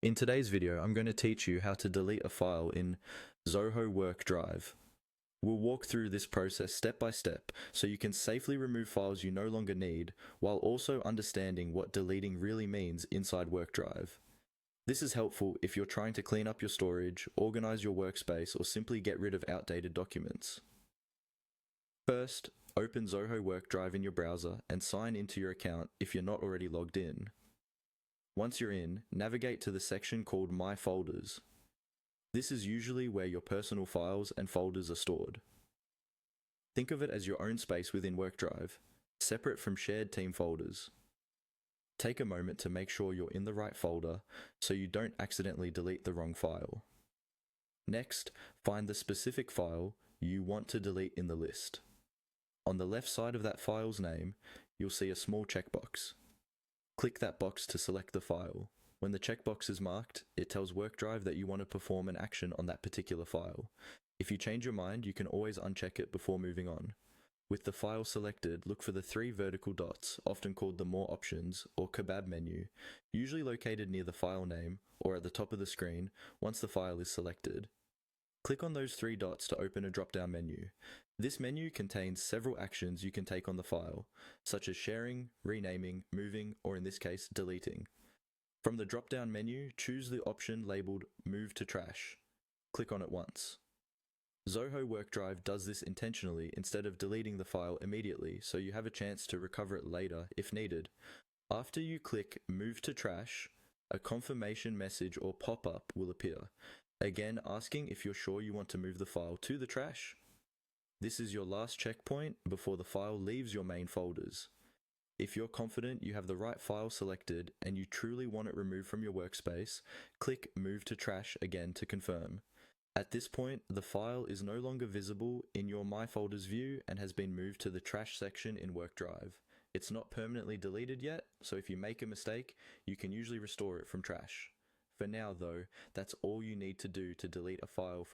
In today's video, I'm going to teach you how to delete a file in Zoho WorkDrive. We'll walk through this process step by step so you can safely remove files you no longer need while also understanding what deleting really means inside WorkDrive. This is helpful if you're trying to clean up your storage, organize your workspace, or simply get rid of outdated documents. First, open Zoho WorkDrive in your browser and sign into your account if you're not already logged in. Once you're in, navigate to the section called My Folders. This is usually where your personal files and folders are stored. Think of it as your own space within WorkDrive, separate from shared team folders. Take a moment to make sure you're in the right folder so you don't accidentally delete the wrong file. Next, find the specific file you want to delete in the list. On the left side of that file's name, you'll see a small checkbox. Click that box to select the file. When the checkbox is marked, it tells WorkDrive that you want to perform an action on that particular file. If you change your mind, you can always uncheck it before moving on. With the file selected, look for the three vertical dots, often called the More Options or Kebab menu, usually located near the file name or at the top of the screen once the file is selected. Click on those three dots to open a drop-down menu. This menu contains several actions you can take on the file, such as sharing, renaming, moving, or in this case, deleting. From the drop-down menu, choose the option labeled Move to Trash. Click on it once. Zoho WorkDrive does this intentionally instead of deleting the file immediately, so you have a chance to recover it later if needed. After you click Move to Trash, a confirmation message or pop-up will appear, again asking if you're sure you want to move the file to the trash. This is your last checkpoint before the file leaves your main folders. If you're confident you have the right file selected and you truly want it removed from your workspace, click Move to Trash again to confirm. At this point, the file is no longer visible in your My Folders view and has been moved to the trash section in WorkDrive. It's not permanently deleted yet, so if you make a mistake, you can usually restore it from trash. For now though, that's all you need to do to delete a file